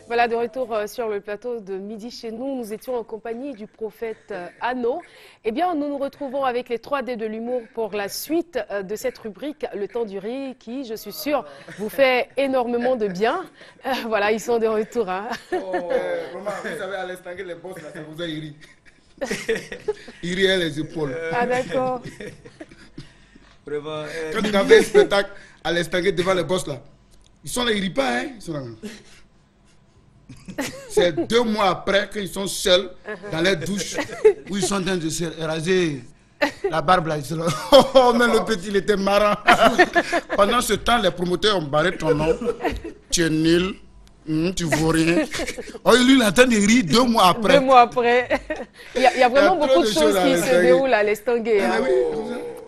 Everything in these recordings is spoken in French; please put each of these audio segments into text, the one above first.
Voilà, de retour sur le plateau de Midi chez nous. Nous étions en compagnie du prophète Anno. Eh bien, nous nous retrouvons avec les 3D de l'humour pour la suite de cette rubrique, Le temps du rire, qui, je suis sûre, vous fait énormément de bien. Voilà, ils sont de retour. Hein. Romain, vous savez, à l'instant que les boss, là, ça vous a iri. Il riait les épaules. Ah, d'accord. Quand il avait un spectacle à l'instant devant les boss, là, ils sont là, ils rient pas, hein. Ils sont là. C'est 2 mois après qu'ils sont seuls dans les douches où ils sont en train de se raser la barbe là. Ils sont là. Oh, mais le petit, il était marrant. Pendant ce temps, les promoteurs ont barré ton nom. Tu es nul. Tu vaux rien. Oh, lui, il est en train de rire 2 mois après. 2 mois après. Il y a vraiment beaucoup de choses qui se déroulent à l'estanguet. Hein.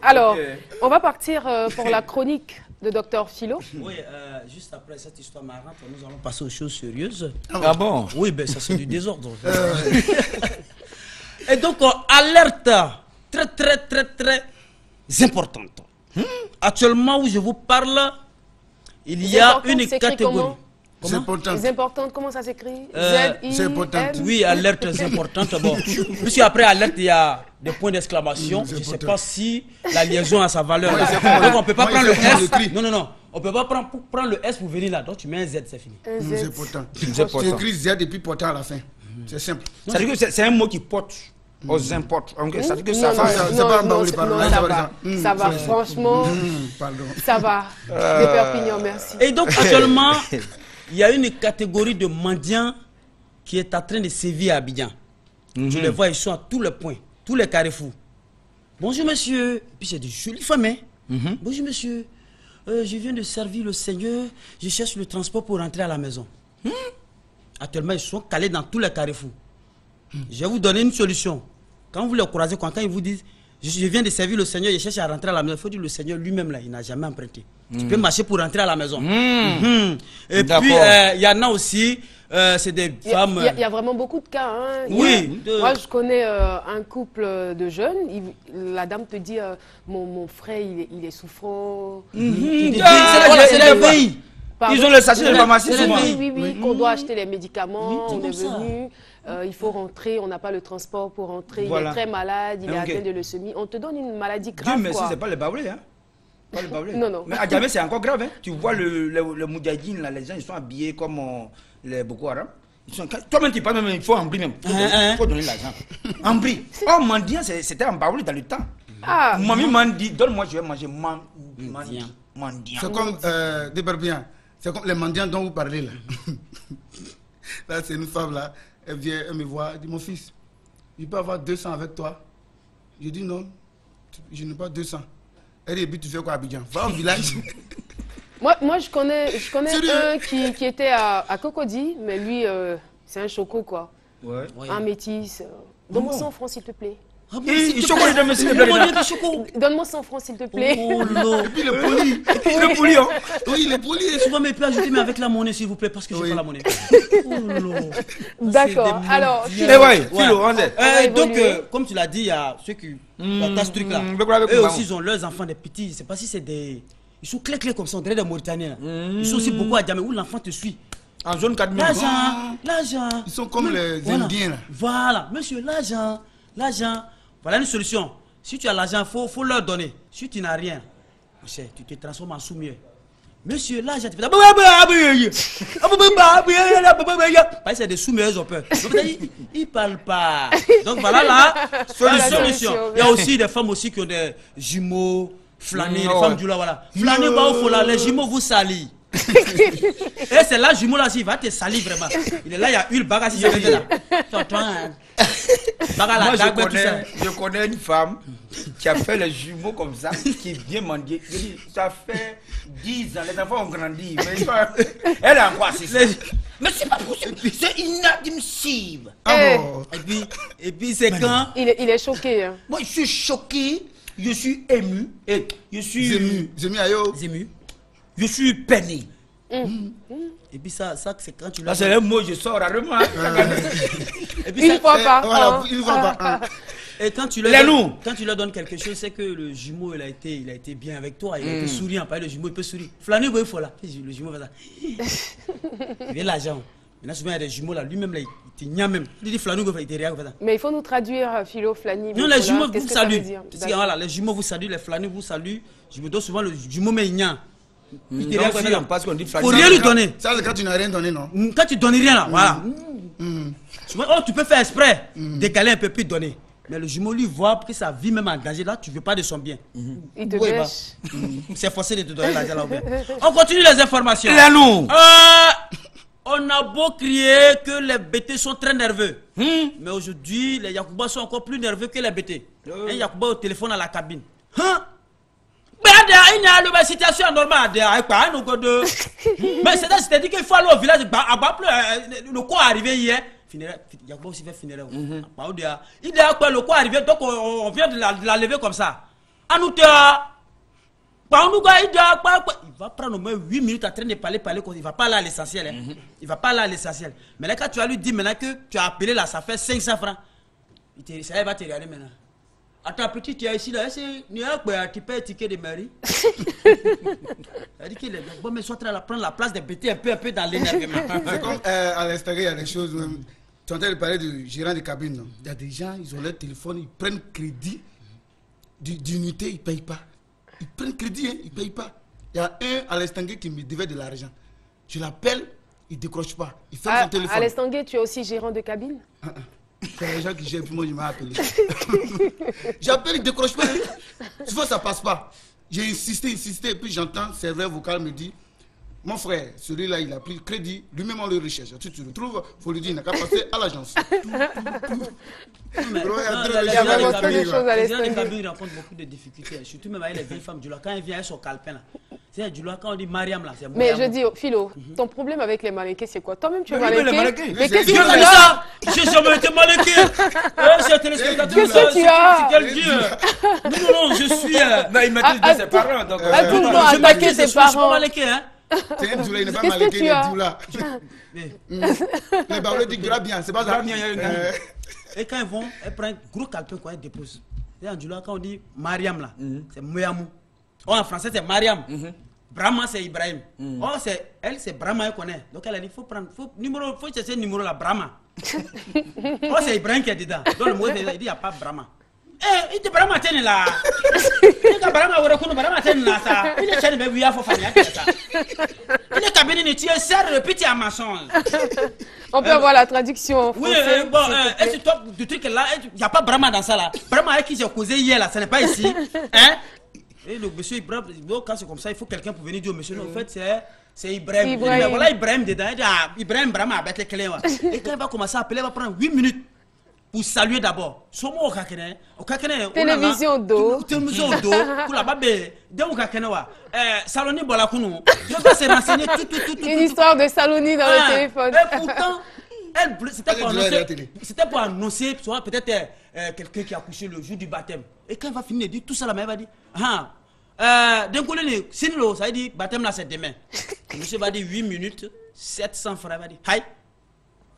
Alors, on va partir pour la chronique de Dr Philo. Oui, juste après cette histoire marrante, nous allons passer aux choses sérieuses. Ah bon? Oui, ben ça c'est du désordre. Et donc, alerte très importante. Actuellement où je vous parle, il y a une catégorie. C'est important. C'est important, comment ça s'écrit? C'est important. Oui, alerte très importante. Bon, puisque après alerte, il y a des points d'exclamation. Je ne sais pas si la liaison a sa valeur. Donc on ne peut pas prendre le S. Non. On ne peut pas prendre le S pour venir là. Donc tu mets un Z, c'est fini. C'est important. Tu écris Z et puis portant à la fin. C'est simple. C'est-à-dire que c'est un mot qui porte. Aux importe. Ça veut dire que ça va. Ça va, franchement. Ça va. De Perpignan, merci. Et donc actuellement, il y a une catégorie de mendiants qui est en train de sévir à Abidjan. Tu les vois, ils sont à tous les points, tous les carrefours. Bonjour monsieur. Et puis c'est des jolies femmes. Hein? Bonjour monsieur. Je viens de servir le Seigneur. Je cherche le transport pour rentrer à la maison. Actuellement, ils sont calés dans tous les carrefours. Je vais vous donner une solution. Quand vous les croisez, quand ils vous disent je viens de servir le Seigneur, je cherche à rentrer à la maison, il faut dire le Seigneur lui-même, là, il n'a jamais emprunté. Tu peux marcher pour rentrer à la maison. Et puis, il y en a aussi, c'est des femmes... Il y a vraiment beaucoup de cas. Hein. Oui. Moi, je connais un couple de jeunes. La dame te dit, mon frère, il est souffrant. C'est les pays. Ils ont le sachet de pharmacie. Oui, qu'on doit acheter les médicaments, on est venu, il faut rentrer, on n'a pas le transport pour rentrer, il est très malade, il est atteint de leucémie, on te donne une maladie grave. Dieu merci, c'est pas le baoulé, hein. Pas le baoulé. Non. Mais à Djamé, c'est encore grave, hein. Tu vois le Moudjahidine, là, les gens, ils sont habillés comme les Boko Haram. Toi-même, tu parles, même, il faut embri même. Il faut donner l'argent. Embri. Oh, mendiant, c'était en baoulé dans le temps. Mamie m'a dit, donne-moi, je vais manger mendiant. C'est comme des Barbiens. C'est comme les mendiants dont vous parlez là. Là, c'est une femme là. Elle vient, elle me voit, elle dit, mon fils, je peux avoir 200 avec toi. Je dis non, je n'ai pas 200. Elle dit, et puis tu fais quoi à Abidjan? Va au village. Moi je connais un qui était à Cocody, mais lui, c'est un choco quoi. Ouais. Un métis. Donne-moi 100 francs s'il te plaît. Donne-moi 100 francs s'il te plaît. Oh non. Et puis il est poli. Il est poli, hein. Oui, il est poli. Souvent mes plats, ajouter mais avec la monnaie s'il vous plaît, parce que je n'ai pas la monnaie. D'accord. Alors, donc, comme tu l'as dit, il y a ceux qui partagent ce truc-là. Eux aussi, ils ont leurs enfants, des petits. Je ne sais pas si c'est des... Ils sont clés comme ça, on dirait des Mauritaniens. Ils sont aussi beaucoup à Djamé où l'enfant te suit. En zone 4 L'argent. Ils sont comme les Indiens là. Voilà, monsieur, l'argent. Voilà une solution. Si tu as l'argent, il faut leur donner. Si tu n'as rien, tu te transformes en sous-mieux. Monsieur, l'argent, tu fais... C'est des sous-mieux, ils ont peur. Ils ne parlent pas. Donc voilà la solution. Il y a aussi des femmes aussi qui ont des jumeaux, flânés, des femmes du là, voilà. Flâner, les jumeaux vous salissent. Et c'est là, jumeau là, il va te salir vraiment. Il est là, il y a une bagarre, si j'avais là. Moi, je connais une femme qui a fait les jumeaux comme ça, qui vient mendier. Ça fait 10 ans, les enfants ont grandi. Mais elle est encore assise. Mais c'est pas possible, c'est inadmissible. Et puis c'est quand il est choqué. Hein. Moi, je suis choqué, je suis ému. Et je suis ému. Je suis peiné. Et puis ça c'est quand tu l'as. C'est un mot je sors rarement. Et puis une fois pas. Une fois pas. Et quand tu leur donnes quelque chose, c'est que le jumeau il a été bien avec toi, il a été souriant. Le jumeau il peut sourire. Flâner, il faut là. Le jumeau va ça. Il veut l'argent. Maintenant, souvent, il y a des jumeaux là, lui-même, là, il te nia même. Il dit Flani, il te regarde comme ça. Mais il faut nous traduire, Philo, Flani. Non, les jumeaux vous saluent. saluent. Voilà, les jumeaux vous saluent, les Flani vous saluent. Je me donne souvent le jumeau, mais il nia. Il te regarde comme ça. Il faut rien lui donner. Ça, c'est quand tu n'as rien donné, non? Quand tu donnes rien là, voilà. Oh, tu peux faire exprès, décaler un peu puis donner. Mais le jumeau lui voit que sa vie même engagée là, tu veux pas de son bien. Il te bêche. C'est forcé de te donner l'argent là. On continue les informations. Là, non. On a beau crier que les bêtés sont très nerveux. Mais aujourd'hui, les Yakuba sont encore plus nerveux que les bêtés. Un Yakuba au téléphone à la cabine. Mais la situation est normale. Mais c'est-à-dire qu'il faut aller au village. Le quoi est arrivé hier. Yakuba aussi fait funéraire. Il dit quoi le quoi est arrivé. Donc on vient de la lever comme ça. Il va prendre au moins 8 minutes en train de parler. Il ne va pas aller à l'essentiel. Il va pas aller à l'essentiel. Mais là, quand tu as lui dit maintenant que tu as appelé là, ça fait 500 francs. Il va te regarder maintenant. Attends, petit, tu es ici là. Tu payes un ticket de mairie. Il dit qu'il est bon, mais soit en train de prendre la place des bêtés un peu dans l'énervement. C'est comme à l'extérieur, il y a des choses. Tu es en train de parler du gérant de cabine. Non? Il y a des gens, ils ont leur téléphone, ils prennent crédit d'unité, ils ne payent pas. Ils prennent crédit, hein, ils ne payent pas. Il y a un à l'Estanguet qui me devait de l'argent. Je l'appelle, il ne décroche pas. Il ferme son téléphone. À l'Estanguet, tu es aussi gérant de cabine? C'est les gens qui gèrent, puis moi, je m'ai appelé. J'appelle, il ne décroche pas. Souvent, ça ne passe pas. J'ai insisté, puis j'entends, c'est vrai, vocal me dit, mon frère, celui-là, il a pris le crédit, lui-même on le recherche. Tu le retrouves, il faut lui dire, il n'a qu'à passer à l'agence. Les gens de cabine rencontrent beaucoup de difficultés, surtout même avec les vieilles femmes. Quand elles viennent, elles sont calepins là. C'est quand on dit Mariam là, c'est mais je dis, Philo, ton problème avec les mannequins, c'est quoi? Toi-même, tu es mannequin. Mais qu'est-ce que tu as ça? J'ai jamais été mannequin. Qu'est-ce que tu as? Non, je suis. Il m'a dit ses parents. Donc, tout le monde a attaqué ses parents. Je suis pas mannequin. C'est un doula, il n'est pas mannequin, il est doula. Les barreaux disent gras bien, c'est pas ça. Et quand ils vont, elles prennent un gros calepin quand elles déposent. Et en doula, quand on dit Mariam là, c'est Mouyamou. En français, c'est Mariam. Brahma, c'est Ibrahim. Elle, c'est Brahma, elle connaît. Donc elle a dit, faut chercher le numéro là, Brahma. C'est Ibrahim qui est dedans. Donc le mot, il dit, il n'y a pas Brahma. Il dit, Brahma, tiens là. Il dit, Brahma, Brahma, tiens là, ça. Il est chaîne, mais il faut faire ça. Il est cabinet, tu es serre, puis tu es un mensonge. On peut avoir la traduction en français. Oui, bon, est-ce que du truc là, il n'y a pas Brahma dans ça là. Brahma avec qui j'ai causé hier là, ce n'est pas ici. Hein? Et le monsieur Ibrahim, quand c'est comme ça, il faut quelqu'un pour venir dire au monsieur, en fait, c'est Ibrahim. Voilà Ibrahim dedans. Il dit, Ibrahim, Brahim a bête clé. Et quand il va commencer à appeler, il va prendre 8 minutes pour saluer d'abord. Somo au kakene. Télévision d'eau. Télévision d'eau. Pour la babé. D'un kakene wa. Saloni Bolakounou. Je vais se renseigner tout. Une histoire de Saloni dans le téléphone. Et pourtant, c'était pour annoncer, peut-être quelqu'un qui a couché le jour du baptême. Et quand il va finir de dire tout ça, la mère va dire, d'un coup, ça veut dire, baptême là c'est demain. Le monsieur va dire 8 minutes, 700 francs, il va dire, aïe,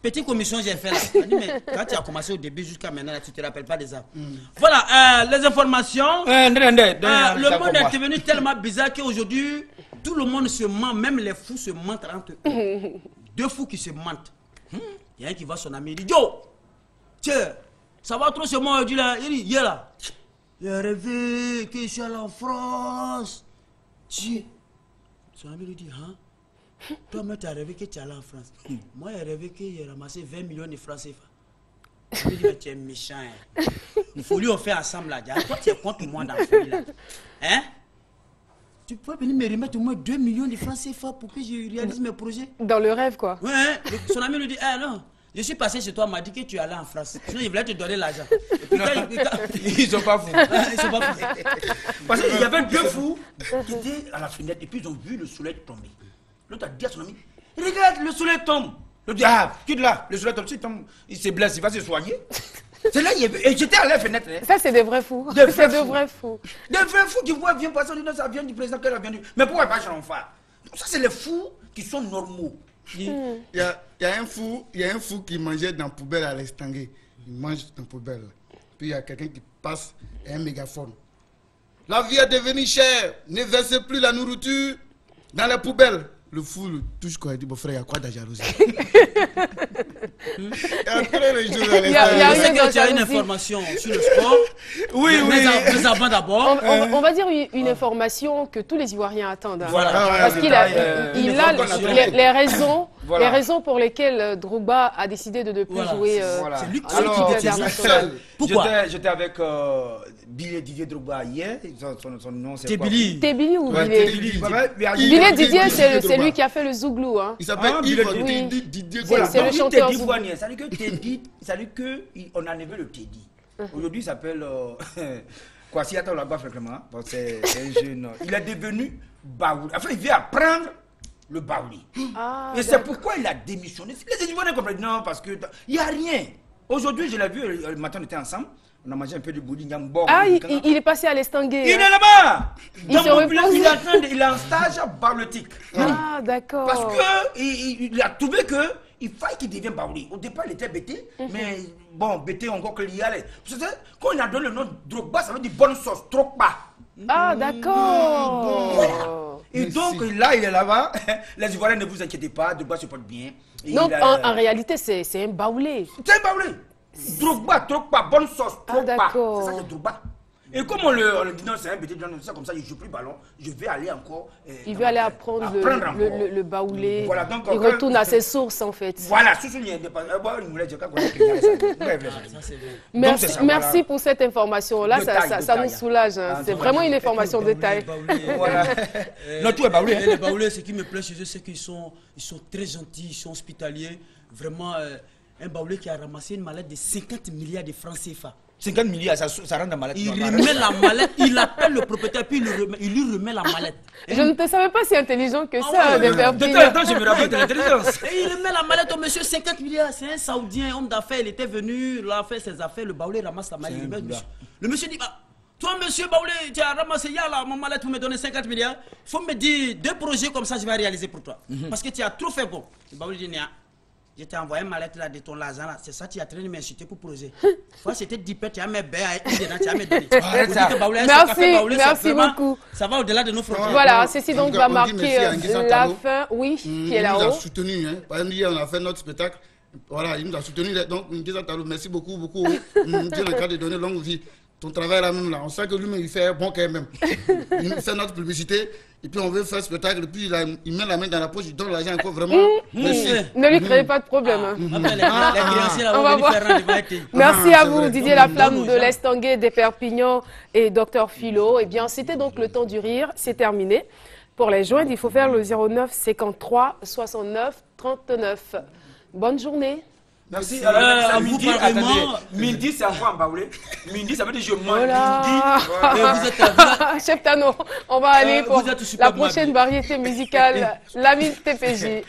petite commission j'ai fait là. Il dit, mais quand tu as commencé au début jusqu'à maintenant, là, tu ne te rappelles pas des arbres. Voilà, les informations. Le monde est devenu tellement bizarre qu'aujourd'hui, tout le monde se ment, même les fous se mentent entre eux. Deux fous qui se mentent. Il y a un qui va son ami, il dit, yo, tiens, ça va trop ce mois, il dit là, il dit, là. Il a rêvé que je suis allé en France. Son ami lui dit, hein? Toi-même, tu as rêvé que tu es allé en France. Moi, j'ai rêvé que j'ai ramassé 20 millions de francs CFA. Il dit, mais tu es méchant. Hein? Il faut lui on fait ensemble là. Toi, tu es contre moi dans la folie là. Hein? Tu peux venir me remettre au moins 2 millions de francs CFA pour que je réalise mes projets? Dans le rêve, quoi. Ouais, hein? Son ami lui dit, non. Je suis passé chez toi, m'a dit que tu es allé en France. Sinon, il voulait te donner l'argent. Ils sont pas fous. Ils sont pas fous. Parce qu'il y avait deux fous qui étaient à la fenêtre et puis ils ont vu le soleil tomber. L'autre a dit à son ami, regarde, le soleil tombe. L'autre dit, quitte là, le soleil tombe, il se blesse, il va se soigner. C'est là, et j'étais à la fenêtre. Hein. Ça, c'est des vrais fous. C'est de vrais fous. Des vrais fous qui voient, viennent passer, ça vient du président, qu'elle vient du... Mais pourquoi pas chez l'enfant? Ça, c'est les fous qui sont normaux. Il y a un fou qui mangeait dans la poubelle à l'Estanguet. Il mange dans la poubelle. Puis il y a quelqu'un qui passe et un mégaphone. La vie est devenue chère. Ne versez plus la nourriture dans la poubelle. Le fou le touche quoi, il dit, bon frère, il y a quoi de jalousie? Après les jours, Il y a Je sais rien que tu as une jalousie. information sur le sport. Oui, oui. Mais avant d'abord. On va dire une information que tous les Ivoiriens attendent. Hein. Voilà. Parce qu'il a, une il a information. les raisons pour lesquelles Drogba a décidé de ne plus Voilà, jouer Voilà. C'est lui Alors, qui détient international. Pourquoi? J'étais avec Didier Drogba hier. Son nom, c'est quoi? Tebili. Tebili ou Ouais, Billet Tebili. Billet Didier, c'est Drogba. celui qui a fait le Zouglou. Hein. Il s'appelle Ah, Yves oui. Didier Voilà, C'est le donc, chanteur Teddy Zouk. Voignien. Ça veut dire que Teddy, ça veut dire que on a enlevé le Teddy. Aujourd'hui, il s'appelle Kwasi Atta là-bas fréquemment. Bon, c'est un jeune. Il est devenu Baouli. Enfin, il vient apprendre le Baouli. Ah, Et c'est pourquoi il a démissionné. Les Ivoiriens comprennent non, parce que il n'y a rien. Aujourd'hui, je l'ai vu, le matin, on était ensemble. On a mangé un peu de bouli, Ah, il est passé à l'estanguet. Il est hein. là-bas. Il Dans se mon village, repose. il est en stage baolétique. Ah, d'accord. Parce que il a trouvé que il fallait qu'il devienne baouli. Au départ, il était bêté, mais bon, bêté encore qu'il y allait. Parce que quand il a donné le nom de Drogba, ça veut dire bonne sauce, Drogba. Ah, d'accord. Voilà. Et Merci. donc là, il est là-bas. Les Ivoiriens, ne vous inquiétez pas, Drogba se porte bien. Et Donc, il a- en réalité, c'est un baoulé. c'est un baoulé. Drogba, bonne sauce, Ah, Drogba. d'accord. C'est ça, c'est Drogba. Et comme on le dit, non, c'est un bêté, c'est comme ça, il ne joue plus le ballon, je vais aller encore. Il veut aller apprendre encore. le baoulé. Voilà, donc, il retourne à ses sources, en fait. Voilà, souligné. Il voulait dire quoi. Ça, c'est vrai. Merci, c'est ça, merci voilà. pour cette information-là. Détail, Ça détail. nous soulage. Hein. Ah, C'est non, vraiment une Les information de taille. Voilà. Non, tout est baoulé. Les baoulés, ce qui me plaît chez eux, c'est qu'ils sont très gentils, ils sont hospitaliers. Vraiment, un baoulé qui a ramassé une mallette de 50 milliards de francs CFA. 50 milliards, ça rentre dans ma lettre. Il remet la mallette, il appelle le propriétaire, puis il lui remet la mallette. Je ne te savais pas si intelligent que ça, Ah ouais, de ouais, faire De temps en pire. temps, je me rappelle de l'intelligence. Et il remet la mallette au monsieur 50 milliards. C'est un Saoudien, homme d'affaires. Il était venu, il a fait ses affaires. Le baoulé ramasse la mallette. C'est un Il remet, boulard. le monsieur dit, bah, toi, monsieur Baoulé, tu as ramassé hier là, mon mallette pour me donner 50 milliards. Il faut me dire 2 projets comme ça, je vais réaliser pour toi. Parce que tu as trop fait bon. Le Baoulé dit, Nia, je t'ai envoyé une mallette là de ton l'argent là. C'est ça, tu as traîné de m'insulter pour projet. Moi, c'était 10 pets, tu as mes baies, tu as mes données. Arrête ça. Merci beaucoup. Ça va au-delà de nos frontières. Voilà, ceci donc En tout va cas, on dit marquer merci à Nguissa la Talo. fin. Oui, qui est Il nous a là-haut. soutenus. Hein. Par exemple, hier, on a fait notre spectacle. Voilà, il nous a soutenus. Donc, Nguissa Talo, merci beaucoup, beaucoup. Dieu n'a qu'à te donner longue vie. Ton travail là même là, on sait que lui-même il fait bon quand même. Il fait notre publicité et puis on veut faire spectacle et puis il met la main dans la poche, il donne l'argent encore vraiment. Merci. Ne lui créez pas de problème. hein. Après, les créanciers là, On on va va voir. faire rendez-vous avec eux. Merci à c'est vous, vrai. Didier Laflamme Non, de non, l'Estanguet, des Perpignan et Dr Philo. Eh bien, c'était donc le temps du rire. C'est terminé. Pour les joindre, il faut faire le 09 53 69 39. Bonne journée. Merci. à vous, Midi, pareillement. attendez. Midi, c'est encore en baoulé. Midi, ça veut dire je mange. Voilà. Midi. Voilà. Vous êtes, Chef Tano, on va aller pour vous êtes la super prochaine habillé. variété musicale, l'ami TPJ.